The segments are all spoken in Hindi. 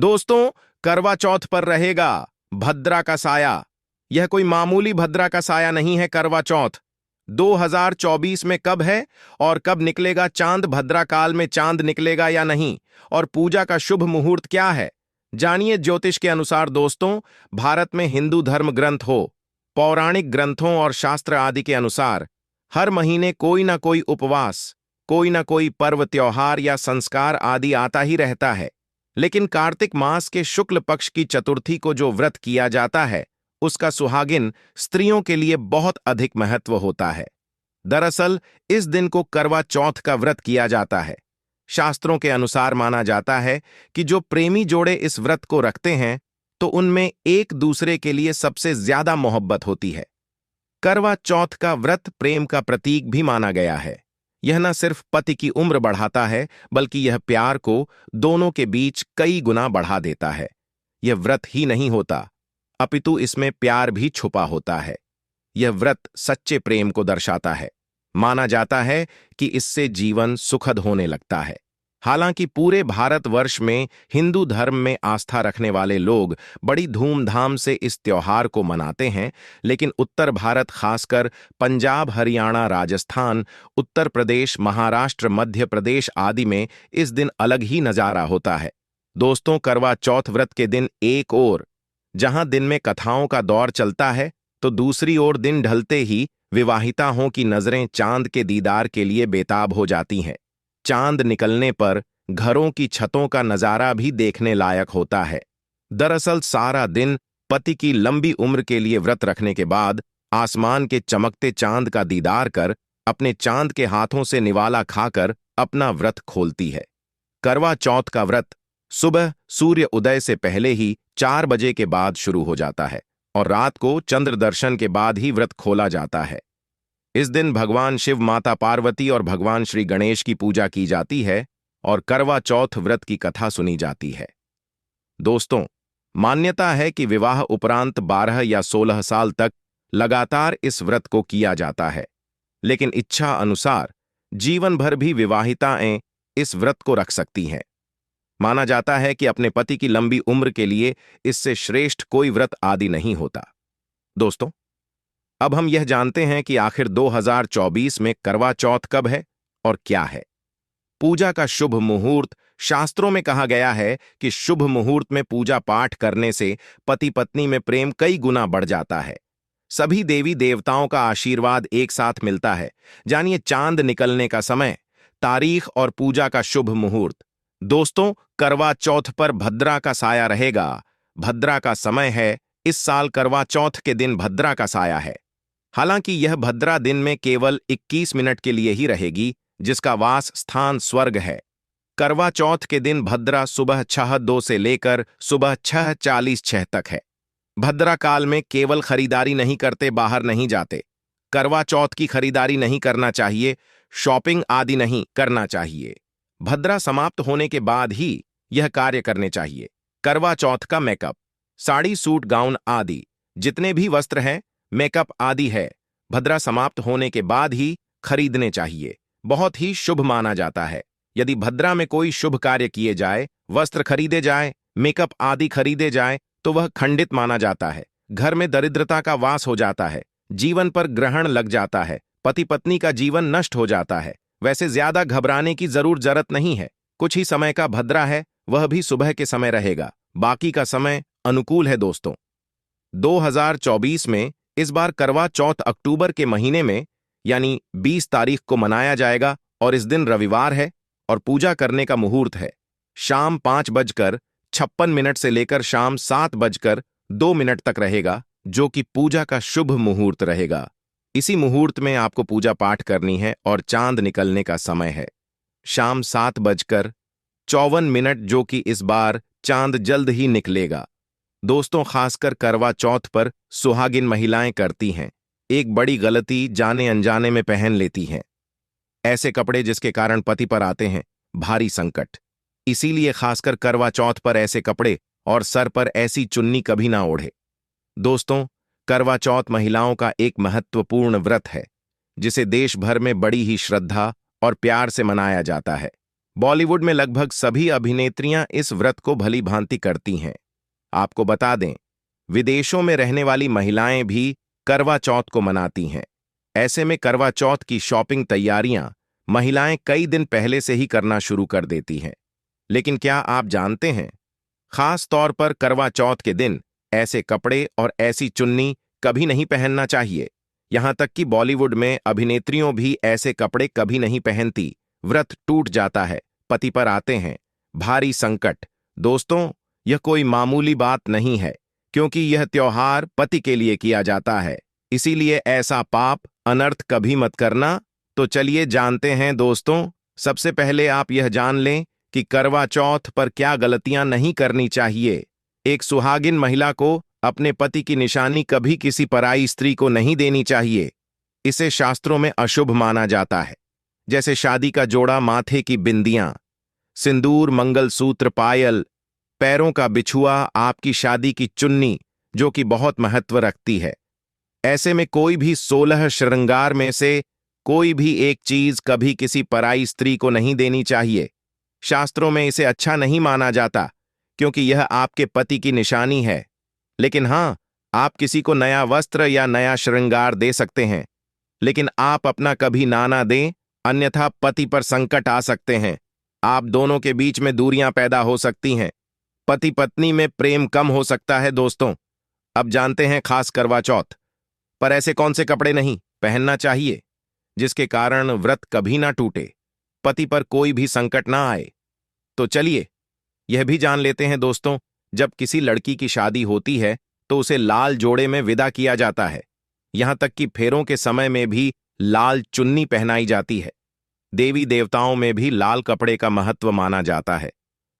दोस्तों, करवा चौथ पर रहेगा भद्रा का साया। यह कोई मामूली भद्रा का साया नहीं है। करवा चौथ 2024 में कब है और कब निकलेगा चांद? भद्रा काल में चांद निकलेगा या नहीं? और पूजा का शुभ मुहूर्त क्या है, जानिए। ज्योतिष के अनुसार दोस्तों, भारत में हिंदू धर्म ग्रंथ हो, पौराणिक ग्रंथों और शास्त्र आदि के अनुसार हर महीने कोई ना कोई उपवास, कोई ना कोई पर्व, त्योहार या संस्कार आदि आता ही रहता है। लेकिन कार्तिक मास के शुक्ल पक्ष की चतुर्थी को जो व्रत किया जाता है, उसका सुहागिन स्त्रियों के लिए बहुत अधिक महत्व होता है। दरअसल इस दिन को करवा चौथ का व्रत किया जाता है। शास्त्रों के अनुसार माना जाता है कि जो प्रेमी जोड़े इस व्रत को रखते हैं तो उनमें एक दूसरे के लिए सबसे ज्यादा मोहब्बत होती है। करवा चौथ का व्रत प्रेम का प्रतीक भी माना गया है। यह न सिर्फ पति की उम्र बढ़ाता है, बल्कि यह प्यार को दोनों के बीच कई गुना बढ़ा देता है। यह व्रत ही नहीं होता, अपितु इसमें प्यार भी छुपा होता है। यह व्रत सच्चे प्रेम को दर्शाता है। माना जाता है कि इससे जीवन सुखद होने लगता है। हालांकि पूरे भारतवर्ष में हिंदू धर्म में आस्था रखने वाले लोग बड़ी धूमधाम से इस त्योहार को मनाते हैं, लेकिन उत्तर भारत, खासकर पंजाब, हरियाणा, राजस्थान, उत्तर प्रदेश, महाराष्ट्र, मध्य प्रदेश आदि में इस दिन अलग ही नजारा होता है। दोस्तों, करवा चौथ व्रत के दिन एक ओर जहां दिन में कथाओं का दौर चलता है, तो दूसरी ओर दिन ढलते ही विवाहिताओं की नजरें चांद के दीदार के लिए बेताब हो जाती हैं। चांद निकलने पर घरों की छतों का नजारा भी देखने लायक होता है। दरअसल सारा दिन पति की लंबी उम्र के लिए व्रत रखने के बाद आसमान के चमकते चांद का दीदार कर अपने चांद के हाथों से निवाला खाकर अपना व्रत खोलती है। करवा चौथ का व्रत सुबह सूर्य उदय से पहले ही 4 बजे के बाद शुरू हो जाता है और रात को चंद्र दर्शन के बाद ही व्रत खोला जाता है। इस दिन भगवान शिव, माता पार्वती और भगवान श्री गणेश की पूजा की जाती है और करवा चौथ व्रत की कथा सुनी जाती है। दोस्तों, मान्यता है कि विवाह उपरांत 12 या 16 साल तक लगातार इस व्रत को किया जाता है, लेकिन इच्छा अनुसार जीवन भर भी विवाहिताएं इस व्रत को रख सकती हैं। माना जाता है कि अपने पति की लंबी उम्र के लिए इससे श्रेष्ठ कोई व्रत आदि नहीं होता। दोस्तों, अब हम यह जानते हैं कि आखिर 2024 में करवा चौथ कब है और क्या है। पूजा का शुभ मुहूर्त। शास्त्रों में कहा गया है कि शुभ मुहूर्त में पूजा पाठ करने से पति पत्नी में प्रेम कई गुना बढ़ जाता है। सभी देवी देवताओं का आशीर्वाद एक साथ मिलता है। जानिए चांद निकलने का समय, तारीख और पूजा का शुभ मुहूर्त। दोस्तों, करवा चौथ पर भद्रा का साया रहेगा। भद्रा का समय है। इस साल करवा चौथ के दिन भद्रा का साया है। हालांकि यह भद्रा दिन में केवल 21 मिनट के लिए ही रहेगी, जिसका वास स्थान स्वर्ग है। करवा चौथ के दिन भद्रा सुबह 6:02 से लेकर सुबह 6:46 तक है। भद्रा काल में केवल खरीदारी नहीं करते, बाहर नहीं जाते। करवा चौथ की खरीदारी नहीं करना चाहिए, शॉपिंग आदि नहीं करना चाहिए। भद्रा समाप्त होने के बाद ही यह कार्य करने चाहिए। करवा चौथ का मेकअप, साड़ी, सूट, गाउन आदि जितने भी वस्त्र हैं, मेकअप आदि है, भद्रा समाप्त होने के बाद ही खरीदने चाहिए। बहुत ही शुभ माना जाता है। यदि भद्रा में कोई शुभ कार्य किए जाए, वस्त्र खरीदे जाए, मेकअप आदि खरीदे जाए, तो वह खंडित माना जाता है। घर में दरिद्रता का वास हो जाता है, जीवन पर ग्रहण लग जाता है, पति पत्नी का जीवन नष्ट हो जाता है। वैसे ज्यादा घबराने की जरूरत नहीं है। कुछ ही समय का भद्रा है, वह भी सुबह के समय रहेगा, बाकी का समय अनुकूल है। दोस्तों, 2024 में इस बार करवा चौथ अक्टूबर के महीने में यानी 20 तारीख को मनाया जाएगा और इस दिन रविवार है और पूजा करने का मुहूर्त है शाम 5:56 से लेकर शाम 7:02 तक रहेगा, जो कि पूजा का शुभ मुहूर्त रहेगा। इसी मुहूर्त में आपको पूजा पाठ करनी है और चांद निकलने का समय है शाम 7:54, जो कि इस बार चांद जल्द ही निकलेगा। दोस्तों, खासकर करवा चौथ पर सुहागिन महिलाएं करती हैं एक बड़ी गलती, जाने अनजाने में पहन लेती हैं ऐसे कपड़े जिसके कारण पति पर आते हैं भारी संकट। इसीलिए खासकर करवा चौथ पर ऐसे कपड़े और सर पर ऐसी चुन्नी कभी ना ओढ़े। दोस्तों, करवा चौथ महिलाओं का एक महत्वपूर्ण व्रत है, जिसे देश भर में बड़ी ही श्रद्धा और प्यार से मनाया जाता है। बॉलीवुड में लगभग सभी अभिनेत्रियां इस व्रत को भली भांति करती हैं। आपको बता दें, विदेशों में रहने वाली महिलाएं भी करवा चौथ को मनाती हैं। ऐसे में करवा चौथ की शॉपिंग तैयारियां महिलाएं कई दिन पहले से ही करना शुरू कर देती हैं। लेकिन क्या आप जानते हैं, खास तौर पर करवा चौथ के दिन ऐसे कपड़े और ऐसी चुन्नी कभी नहीं पहनना चाहिए। यहां तक कि बॉलीवुड में अभिनेत्रियों भी ऐसे कपड़े कभी नहीं पहनती। व्रत टूट जाता है, पति पर आते हैं भारी संकट। दोस्तों, यह कोई मामूली बात नहीं है, क्योंकि यह त्योहार पति के लिए किया जाता है। इसीलिए ऐसा पाप अनर्थ कभी मत करना। तो चलिए जानते हैं दोस्तों। सबसे पहले आप यह जान लें कि करवा चौथ पर क्या गलतियां नहीं करनी चाहिए। एक सुहागिन महिला को अपने पति की निशानी कभी किसी पराई स्त्री को नहीं देनी चाहिए। इसे शास्त्रों में अशुभ माना जाता है। जैसे शादी का जोड़ा, माथे की बिंदियां, सिंदूर, मंगलसूत्र, पायल, पैरों का बिछुआ, आपकी शादी की चुन्नी, जो कि बहुत महत्व रखती है। ऐसे में कोई भी 16 श्रृंगार में से कोई भी एक चीज कभी किसी पराई स्त्री को नहीं देनी चाहिए। शास्त्रों में इसे अच्छा नहीं माना जाता, क्योंकि यह आपके पति की निशानी है। लेकिन हां, आप किसी को नया वस्त्र या नया श्रृंगार दे सकते हैं, लेकिन आप अपना कभी ना दें, अन्यथा पति पर संकट आ सकते हैं। आप दोनों के बीच में दूरियां पैदा हो सकती हैं। पति पत्नी में प्रेम कम हो सकता है। दोस्तों, अब जानते हैं खास करवा चौथ पर ऐसे कौन से कपड़े नहीं पहनना चाहिए जिसके कारण व्रत कभी ना टूटे, पति पर कोई भी संकट ना आए। तो चलिए यह भी जान लेते हैं दोस्तों, जब किसी लड़की की शादी होती है तो उसे लाल जोड़े में विदा किया जाता है। यहां तक कि फेरों के समय में भी लाल चुन्नी पहनाई जाती है। देवी देवताओं में भी लाल कपड़े का महत्व माना जाता है।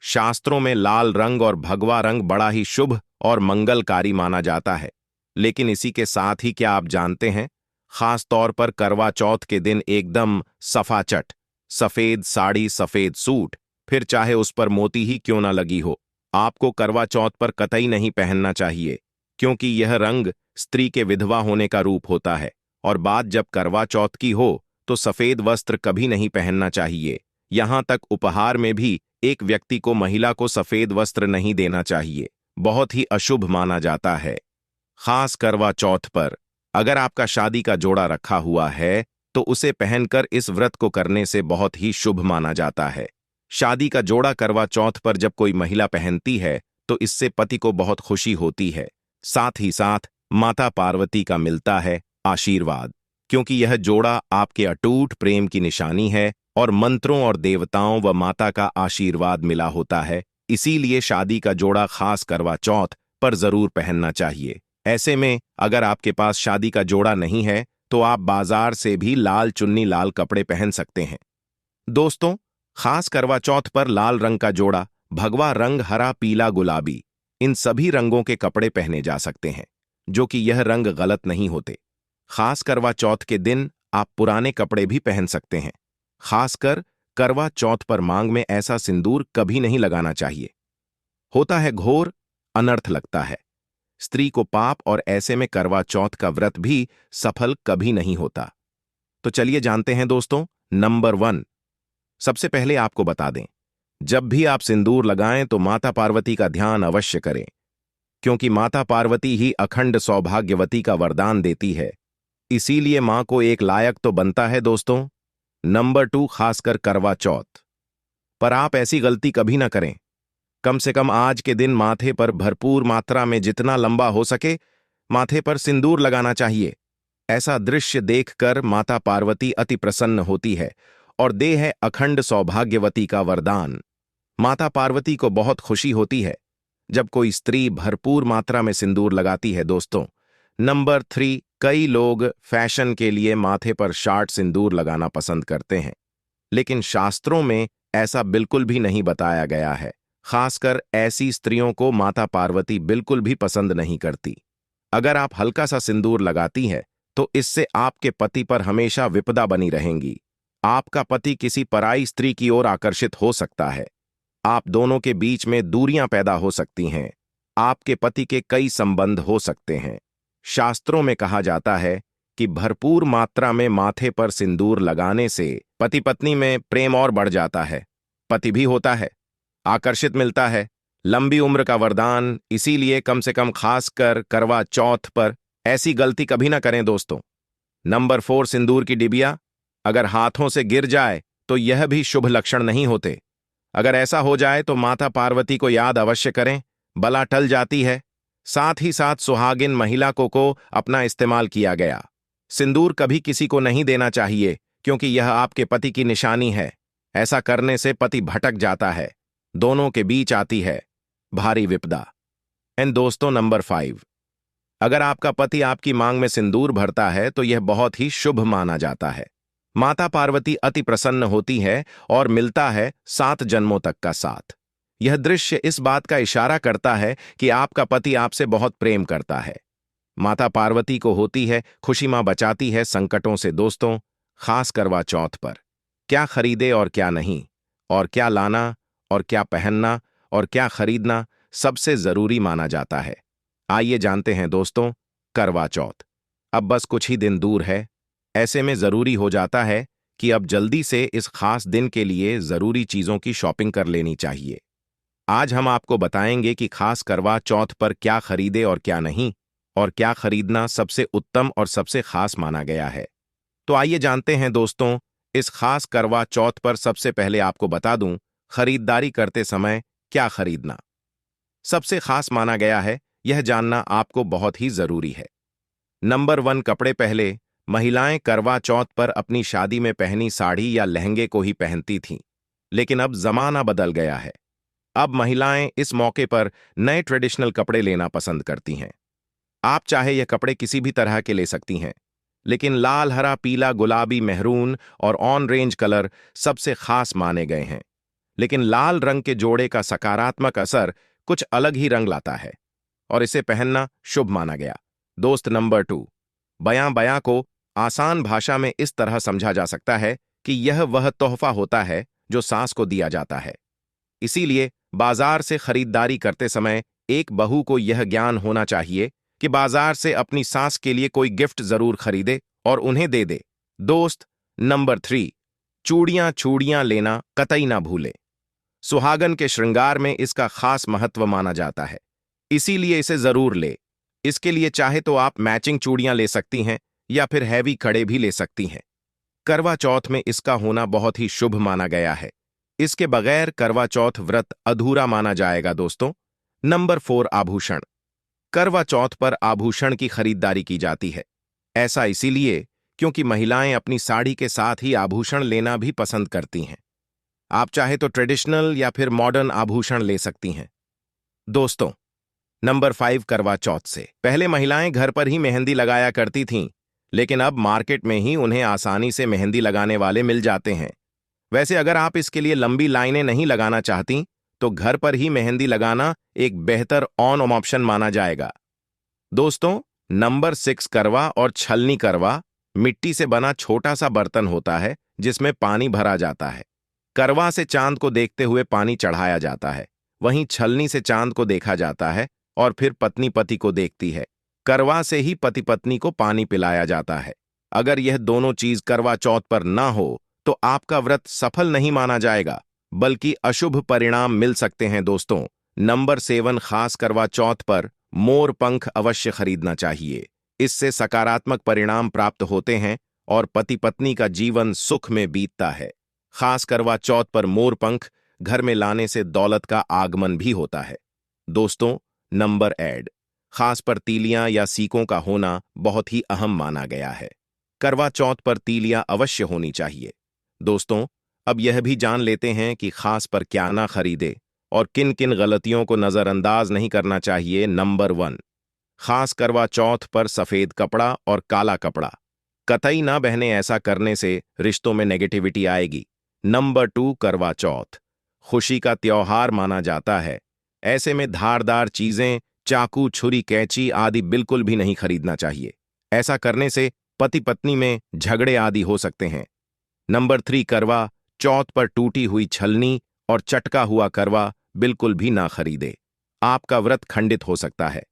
शास्त्रों में लाल रंग और भगवा रंग बड़ा ही शुभ और मंगलकारी माना जाता है। लेकिन इसी के साथ ही क्या आप जानते हैं, खास तौर पर करवा चौथ के दिन एकदम सफाचट सफेद साड़ी, सफेद सूट, फिर चाहे उस पर मोती ही क्यों ना लगी हो, आपको करवा चौथ पर कतई नहीं पहनना चाहिए, क्योंकि यह रंग स्त्री के विधवा होने का रूप होता है। और बात जब करवा चौथ की हो तो सफेद वस्त्र कभी नहीं पहनना चाहिए। यहां तक उपहार में भी एक व्यक्ति को महिला को सफेद वस्त्र नहीं देना चाहिए, बहुत ही अशुभ माना जाता है। खास करवा चौथ पर अगर आपका शादी का जोड़ा रखा हुआ है तो उसे पहनकर इस व्रत को करने से बहुत ही शुभ माना जाता है। शादी का जोड़ा करवा चौथ पर जब कोई महिला पहनती है तो इससे पति को बहुत खुशी होती है। साथ ही साथ माता पार्वती का मिलता है आशीर्वाद, क्योंकि यह जोड़ा आपके अटूट प्रेम की निशानी है और मंत्रों और देवताओं व माता का आशीर्वाद मिला होता है। इसीलिए शादी का जोड़ा खास करवा चौथ पर जरूर पहनना चाहिए। ऐसे में अगर आपके पास शादी का जोड़ा नहीं है तो आप बाजार से भी लाल चुन्नी, लाल कपड़े पहन सकते हैं। दोस्तों, खास करवा चौथ पर लाल रंग का जोड़ा, भगवा रंग, हरा, पीला, गुलाबी, इन सभी रंगों के कपड़े पहने जा सकते हैं, जो कि यह रंग गलत नहीं होते। खास करवा चौथ के दिन आप पुराने कपड़े भी पहन सकते हैं। खासकर करवा चौथ पर मांग में ऐसा सिंदूर कभी नहीं लगाना चाहिए, होता है घोर अनर्थ लगता है स्त्री को पाप, और ऐसे में करवा चौथ का व्रत भी सफल कभी नहीं होता। तो चलिए जानते हैं दोस्तों। नंबर 1, सबसे पहले आपको बता दें, जब भी आप सिंदूर लगाएं तो माता पार्वती का ध्यान अवश्य करें, क्योंकि माता पार्वती ही अखंड सौभाग्यवती का वरदान देती है। इसीलिए मां को एक लायक तो बनता है दोस्तों। नंबर 2, खासकर करवा चौथ पर आप ऐसी गलती कभी ना करें। कम से कम आज के दिन माथे पर भरपूर मात्रा में जितना लंबा हो सके माथे पर सिंदूर लगाना चाहिए। ऐसा दृश्य देखकर माता पार्वती अति प्रसन्न होती है और दे है अखंड सौभाग्यवती का वरदान। माता पार्वती को बहुत खुशी होती है जब कोई स्त्री भरपूर मात्रा में सिंदूर लगाती है दोस्तों। नंबर 3, कई लोग फैशन के लिए माथे पर शार्ट सिंदूर लगाना पसंद करते हैं, लेकिन शास्त्रों में ऐसा बिल्कुल भी नहीं बताया गया है। खासकर ऐसी स्त्रियों को माता पार्वती बिल्कुल भी पसंद नहीं करती। अगर आप हल्का सा सिंदूर लगाती हैं तो इससे आपके पति पर हमेशा विपदा बनी रहेंगी। आपका पति किसी पराई स्त्री की ओर आकर्षित हो सकता है। आप दोनों के बीच में दूरियां पैदा हो सकती हैं। आपके पति के कई संबंध हो सकते हैं। शास्त्रों में कहा जाता है कि भरपूर मात्रा में माथे पर सिंदूर लगाने से पति पत्नी में प्रेम और बढ़ जाता है। पति भी होता है, आकर्षित मिलता है, लंबी उम्र का वरदान। इसीलिए कम से कम खासकर करवा चौथ पर ऐसी गलती कभी ना करें दोस्तों। नंबर 4, सिंदूर की डिबिया अगर हाथों से गिर जाए तो यह भी शुभ लक्षण नहीं होते। अगर ऐसा हो जाए तो माता पार्वती को याद अवश्य करें, बला टल जाती है। साथ ही साथ सुहागिन महिला को अपना इस्तेमाल किया गया। सिंदूर कभी किसी को नहीं देना चाहिए, क्योंकि यह आपके पति की निशानी है। ऐसा करने से पति भटक जाता है, दोनों के बीच आती है भारी विपदा। एंड दोस्तों, नंबर 5, अगर आपका पति आपकी मांग में सिंदूर भरता है तो यह बहुत ही शुभ माना जाता है। माता पार्वती अति प्रसन्न होती है और मिलता है 7 जन्मों तक का साथ। यह दृश्य इस बात का इशारा करता है कि आपका पति आपसे बहुत प्रेम करता है। माता पार्वती को होती है खुशी, मां बचाती है संकटों से। दोस्तों, खास करवा चौथ पर क्या खरीदे और क्या नहीं, और क्या लाना और क्या पहनना और क्या खरीदना सबसे जरूरी माना जाता है। आइए जानते हैं दोस्तों। करवा चौथ अब बस कुछ ही दिन दूर है। ऐसे में जरूरी हो जाता है कि अब जल्दी से इस खास दिन के लिए जरूरी चीजों की शॉपिंग कर लेनी चाहिए। आज हम आपको बताएंगे कि खास करवा चौथ पर क्या खरीदे और क्या नहीं, और क्या खरीदना सबसे उत्तम और सबसे खास माना गया है। तो आइए जानते हैं दोस्तों। इस खास करवा चौथ पर सबसे पहले आपको बता दूं, खरीदारी करते समय क्या खरीदना सबसे खास माना गया है, यह जानना आपको बहुत ही जरूरी है। नंबर 1, कपड़े। पहले महिलाएं करवा चौथ पर अपनी शादी में पहनी साड़ी या लहंगे को ही पहनती थीं, लेकिन अब जमाना बदल गया है। अब महिलाएं इस मौके पर नए ट्रेडिशनल कपड़े लेना पसंद करती हैं। आप चाहे यह कपड़े किसी भी तरह के ले सकती हैं, लेकिन लाल, हरा, पीला, गुलाबी, मेहरून और ऑन रेंज कलर सबसे खास माने गए हैं। लेकिन लाल रंग के जोड़े का सकारात्मक असर कुछ अलग ही रंग लाता है और इसे पहनना शुभ माना गया। दोस्त, नंबर 2, बयां। बयां को आसान भाषा में इस तरह समझा जा सकता है कि यह वह तोहफा होता है जो सास को दिया जाता है। इसीलिए बाजार से खरीदारी करते समय एक बहू को यह ज्ञान होना चाहिए कि बाजार से अपनी सास के लिए कोई गिफ्ट जरूर खरीदे और उन्हें दे दे। दोस्त, नंबर 3, चूड़ियां लेना कतई ना भूले। सुहागन के श्रृंगार में इसका खास महत्व माना जाता है, इसीलिए इसे जरूर ले। इसके लिए चाहे तो आप मैचिंग चूड़ियां ले सकती हैं या फिर हैवी कड़े भी ले सकती हैं। करवा चौथ में इसका होना बहुत ही शुभ माना गया है। इसके बगैर करवा चौथ व्रत अधूरा माना जाएगा। दोस्तों, नंबर 4, आभूषण। करवा चौथ पर आभूषण की खरीदारी की जाती है। ऐसा इसीलिए क्योंकि महिलाएं अपनी साड़ी के साथ ही आभूषण लेना भी पसंद करती हैं। आप चाहे तो ट्रेडिशनल या फिर मॉडर्न आभूषण ले सकती हैं। दोस्तों, नंबर 5, करवा चौथ से पहले महिलाएं घर पर ही मेहंदी लगाया करती थीं, लेकिन अब मार्केट में ही उन्हें आसानी से मेहंदी लगाने वाले मिल जाते हैं। वैसे अगर आप इसके लिए लंबी लाइनें नहीं लगाना चाहती तो घर पर ही मेहंदी लगाना एक बेहतर ऑन ऑप्शन माना जाएगा। दोस्तों, नंबर 6, करवा और छलनी। करवा मिट्टी से बना छोटा सा बर्तन होता है जिसमें पानी भरा जाता है। करवा से चांद को देखते हुए पानी चढ़ाया जाता है, वहीं छलनी से चांद को देखा जाता है और फिर पत्नी पति को देखती है। करवा से ही पति पत्नी को पानी पिलाया जाता है। अगर यह दोनों चीज करवा चौथ पर ना हो तो आपका व्रत सफल नहीं माना जाएगा, बल्कि अशुभ परिणाम मिल सकते हैं। दोस्तों, नंबर 7, खास करवा चौथ पर मोर पंख अवश्य खरीदना चाहिए। इससे सकारात्मक परिणाम प्राप्त होते हैं और पति पत्नी का जीवन सुख में बीतता है। खास करवा चौथ पर मोर पंख घर में लाने से दौलत का आगमन भी होता है। दोस्तों, नंबर 8, खास पर तीलियां या सीकों का होना बहुत ही अहम माना गया है। करवा चौथ पर तीलियां अवश्य होनी चाहिए। दोस्तों, अब यह भी जान लेते हैं कि खास पर क्या ना खरीदे और किन किन गलतियों को नजरअंदाज नहीं करना चाहिए। नंबर 1, खास करवा चौथ पर सफेद कपड़ा और काला कपड़ा कतई ना पहने। ऐसा करने से रिश्तों में नेगेटिविटी आएगी। नंबर 2, करवा चौथ खुशी का त्योहार माना जाता है। ऐसे में धारदार चीजें, चाकू, छुरी, कैंची आदि बिल्कुल भी नहीं खरीदना चाहिए। ऐसा करने से पति पत्नी में झगड़े आदि हो सकते हैं। नंबर 3, करवा चौथ पर टूटी हुई छलनी और चटका हुआ करवा बिल्कुल भी ना खरीदे। आपका व्रत खंडित हो सकता है।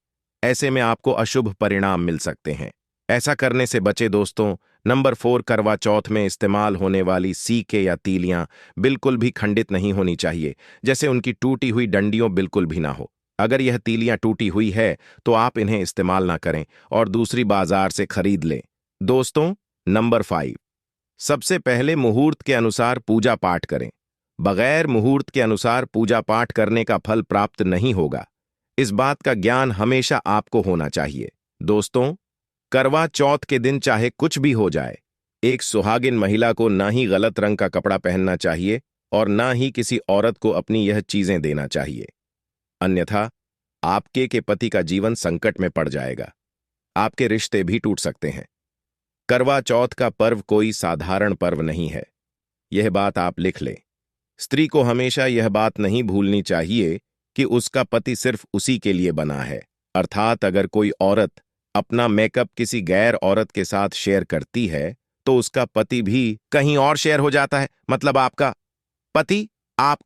ऐसे में आपको अशुभ परिणाम मिल सकते हैं। ऐसा करने से बचे। दोस्तों, नंबर 4, करवा चौथ में इस्तेमाल होने वाली सीके या तीलियां बिल्कुल भी खंडित नहीं होनी चाहिए, जैसे उनकी टूटी हुई डंडियों बिल्कुल भी ना हो। अगर यह तीलियां टूटी हुई है तो आप इन्हें इस्तेमाल ना करें और दूसरी बाजार से खरीद लें। दोस्तों, नंबर 5, सबसे पहले मुहूर्त के अनुसार पूजा पाठ करें। बगैर मुहूर्त के अनुसार पूजा पाठ करने का फल प्राप्त नहीं होगा। इस बात का ज्ञान हमेशा आपको होना चाहिए। दोस्तों, करवा चौथ के दिन चाहे कुछ भी हो जाए, एक सुहागिन महिला को ना ही गलत रंग का कपड़ा पहनना चाहिए और ना ही किसी औरत को अपनी यह चीजें देना चाहिए, अन्यथा आपके के पति का जीवन संकट में पड़ जाएगा। आपके रिश्ते भी टूट सकते हैं। करवा चौथ का पर्व कोई साधारण पर्व नहीं है, यह बात आप लिख लें। स्त्री को हमेशा यह बात नहीं भूलनी चाहिए कि उसका पति सिर्फ उसी के लिए बना है। अर्थात अगर कोई औरत अपना मेकअप किसी गैर औरत के साथ शेयर करती है तो उसका पति भी कहीं और शेयर हो जाता है। मतलब आपका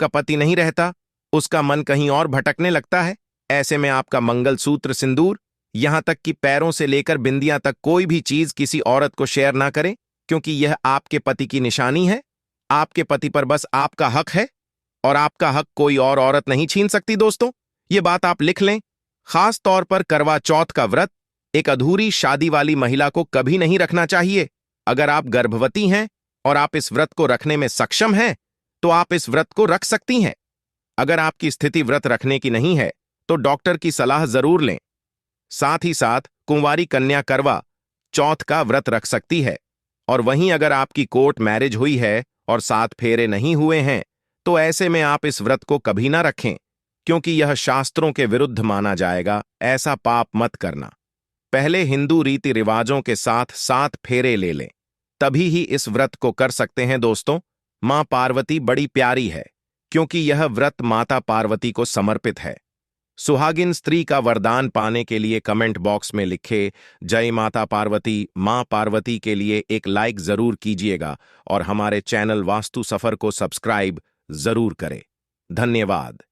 पति नहीं रहता, उसका मन कहीं और भटकने लगता है। ऐसे में आपका मंगलसूत्र, सिंदूर, यहां तक कि पैरों से लेकर बिंदियां तक कोई भी चीज किसी औरत को शेयर ना करें, क्योंकि यह आपके पति की निशानी है। आपके पति पर बस आपका हक है और आपका हक कोई और औरत नहीं छीन सकती। दोस्तों, ये बात आप लिख लें। खास तौर पर करवा चौथ का व्रत एक अधूरी शादी वाली महिला को कभी नहीं रखना चाहिए। अगर आप गर्भवती हैं और आप इस व्रत को रखने में सक्षम हैं तो आप इस व्रत को रख सकती हैं। अगर आपकी स्थिति व्रत रखने की नहीं है तो डॉक्टर की सलाह जरूर लें। साथ ही साथ कुंवारी कन्या करवा चौथ का व्रत रख सकती है। और वहीं अगर आपकी कोर्ट मैरिज हुई है और 7 फेरे नहीं हुए हैं तो ऐसे में आप इस व्रत को कभी ना रखें, क्योंकि यह शास्त्रों के विरुद्ध माना जाएगा। ऐसा पाप मत करना। पहले हिंदू रीति रिवाजों के साथ 7 फेरे ले लें, तभी ही इस व्रत को कर सकते हैं। दोस्तों, मां पार्वती बड़ी प्यारी है, क्योंकि यह व्रत माता पार्वती को समर्पित है। सुहागिन स्त्री का वरदान पाने के लिए कमेंट बॉक्स में लिखे जय माता पार्वती। मां पार्वती के लिए एक लाइक जरूर कीजिएगा और हमारे चैनल वास्तु सफर को सब्सक्राइब जरूर करें। धन्यवाद।